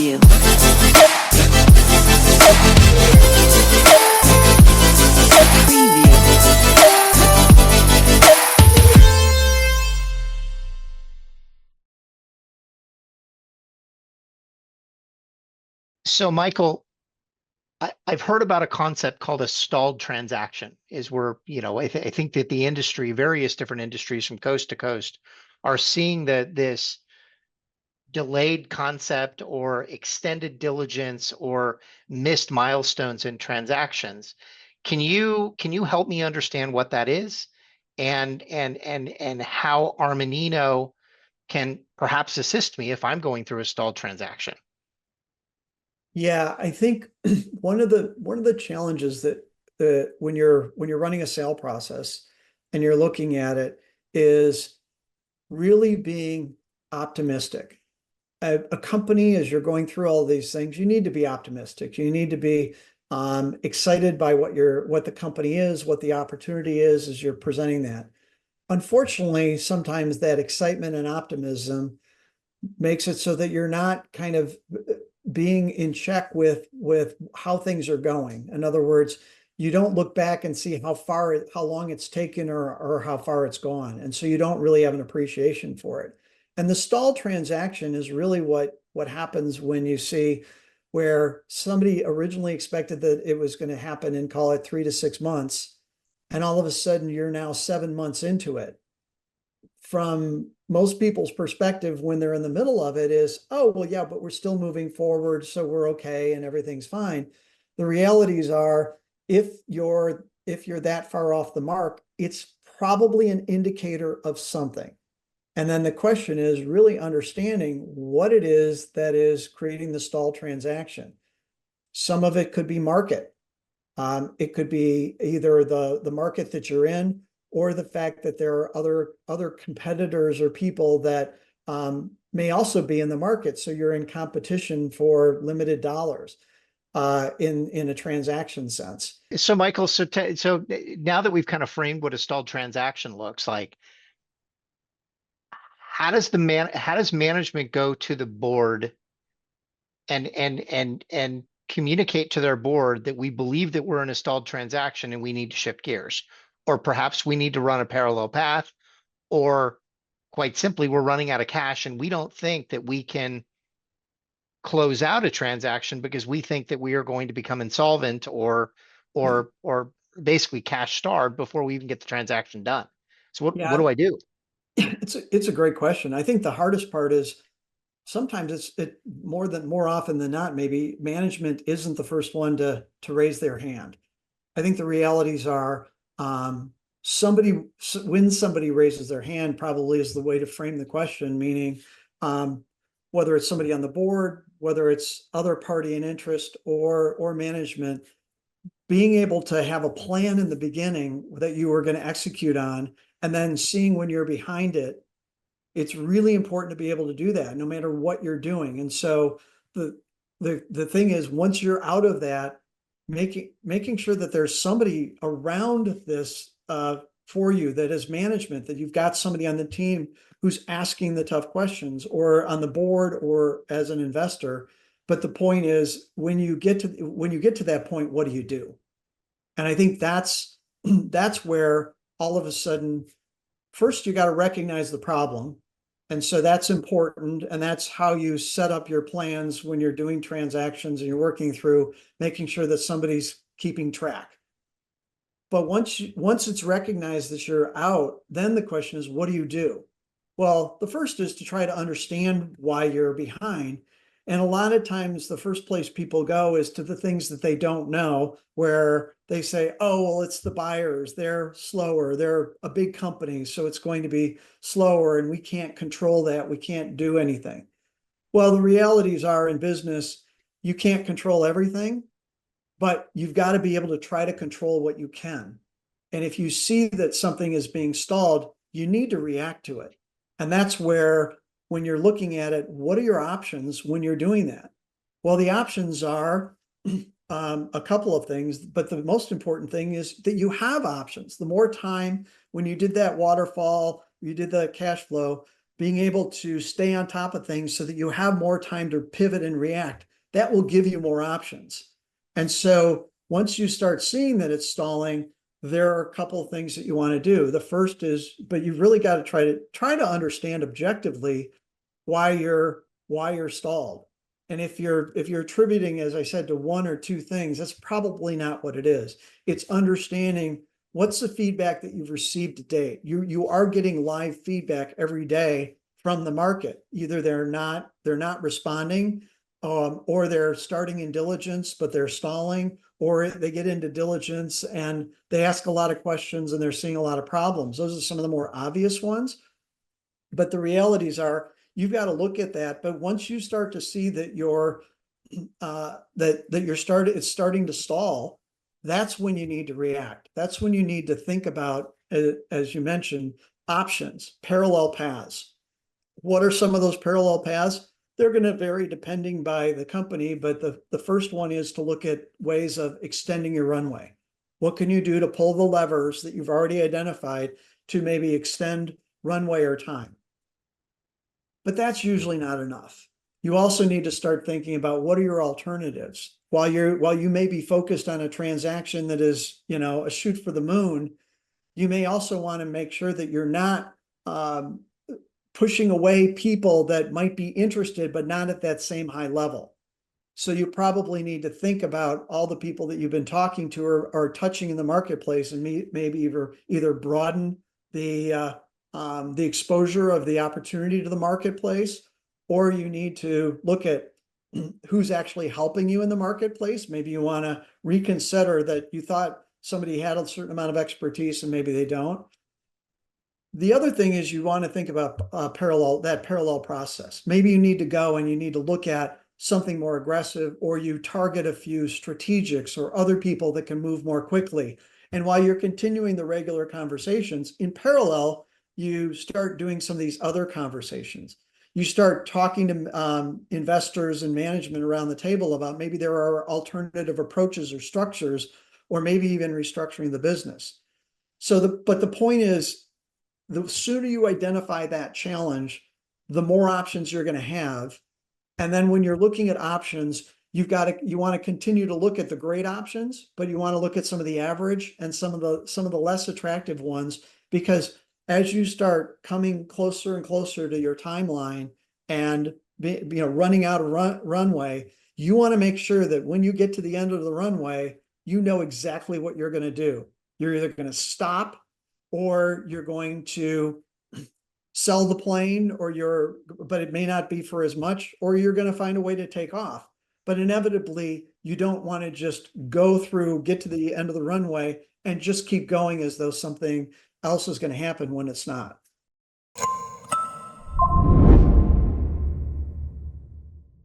Preview. So, Michael, I've heard about a concept called a stalled transaction, is where, I think that the industry, various different industries from coast to coast, are seeing that this delayed concept or extended diligence or missed milestones in transactions. Can you help me understand what that is and how Armanino can perhaps assist me if I'm going through a stalled transaction? Yeah, I think one of the challenges that when you're running a sale process and you're looking at it is really being optimistic. A company, as you're going through all these things, you need to be optimistic. You need to be excited by what the company is, what the opportunity is as you're presenting that. Unfortunately, sometimes that excitement and optimism makes it so that you're not kind of being in check with how things are going. In other words, you don't look back and see how long it's taken or how far it's gone. And so you don't really have an appreciation for it. And the stall transaction is really what happens when you see where somebody originally expected that it was going to happen in, call it 3 to 6 months, and all of a sudden you're now 7 months into it. From most people's perspective, when they're in the middle of it, is, oh, well, yeah, but we're still moving forward, so we're okay and everything's fine. The realities are, if you're that far off the mark, it's probably an indicator of something. And then the question is really understanding what it is that is creating the stall transaction. Some of it could be market. It could be either the market that you're in, or the fact that there are other competitors or people that may also be in the market. So you're in competition for limited dollars in a transaction sense. So, Michael, so now that we've kind of framed what a stalled transaction looks like, how does management go to the board and communicate to their board that we believe that we're in a stalled transaction and we need to shift gears, or perhaps we need to run a parallel path, or quite simply we're running out of cash and we don't think that we can close out a transaction because we think that we are going to become insolvent or basically cash starved before we even get the transaction done. So what Yeah, do I do? it's a great question. I think the hardest part is sometimes more often than not, maybe management isn't the first one to raise their hand. I think the realities are somebody when somebody raises their hand probably is the way to frame the question, meaning whether it's somebody on the board, whether it's other party in interest or management, being able to have a plan in the beginning that you are going to execute on, and then seeing when you're behind it. It's really important to be able to do that no matter what you're doing. And so the thing is, once you're out of that, making sure that there's somebody around this for you, that is management, that you've got somebody on the team who's asking the tough questions, or on the board, or as an investor. But the point is, when you get to that point, what do you do? And I think that's where all of a sudden, first you got to recognize the problem. And so that's important. And that's how you set up your plans when you're doing transactions and you're working through making sure that somebody's keeping track. But once it's recognized that you're out, then the question is, what do you do? Well, the first is to try to understand why you're behind. And a lot of times the first place people go is to the things that they don't know, where they say, oh, well, it's the buyers. They're slower. They're a big company, so it's going to be slower, and we can't control that. We can't do anything. Well, the realities are, in business, you can't control everything, but you've got to be able to try to control what you can. And if you see that something is being stalled, you need to react to it. And that's where, when you're looking at it, what are your options when you're doing that? Well, the options are a couple of things, but the most important thing is that you have options. The more time, when you did that waterfall, you did the cash flow, being able to stay on top of things so that you have more time to pivot and react, that will give you more options. And so once you start seeing that it's stalling, there are a couple of things that you want to do. The first is, but you've really got to try to understand objectively why you're stalled. And if you're attributing, as I said, to one or two things, that's probably not what it is. It's understanding what's the feedback that you've received to date. You are getting live feedback every day from the market. Either they're not responding, or they're starting in diligence, but they're stalling, or they get into diligence and they ask a lot of questions and they're seeing a lot of problems. Those are some of the more obvious ones. But the realities are, you've got to look at that. But once you start to see that it's starting to stall, that's when you need to react. That's when you need to think about, as you mentioned, options, parallel paths. What are some of those parallel paths? They're going to vary depending by the company, but the first one is to look at ways of extending your runway. What can you do to pull the levers that you've already identified to maybe extend runway or time? But that's usually not enough. You also need to start thinking about what are your alternatives. While you may be focused on a transaction that is, a shoot for the moon, you may also want to make sure that you're not pushing away people that might be interested, but not at that same high level. So you probably need to think about all the people that you've been talking to or touching in the marketplace, and maybe either broaden the exposure of the opportunity to the marketplace, or you need to look at who's actually helping you in the marketplace. Maybe you want to reconsider that you thought somebody had a certain amount of expertise and maybe they don't. The other thing is you want to think about parallel process. Maybe you need to go and you need to look at something more aggressive, or you target a few strategics or other people that can move more quickly. And while you're continuing the regular conversations, in parallel, you start doing some of these other conversations. You start talking to investors and management around the table about maybe there are alternative approaches or structures, or maybe even restructuring the business. But the point is, the sooner you identify that challenge, the more options you're going to have. And then when you're looking at options, you want to continue to look at the great options, but you want to look at some of the average and some of the less attractive ones, because as you start coming closer and closer to your timeline and running out of runway, you want to make sure that when you get to the end of the runway, you know exactly what you're going to do. You're either going to stop, or you're going to sell the plane, but it may not be for as much, or you're going to find a way to take off. But inevitably, you don't want to just get to the end of the runway and just keep going as though something else is going to happen when it's not.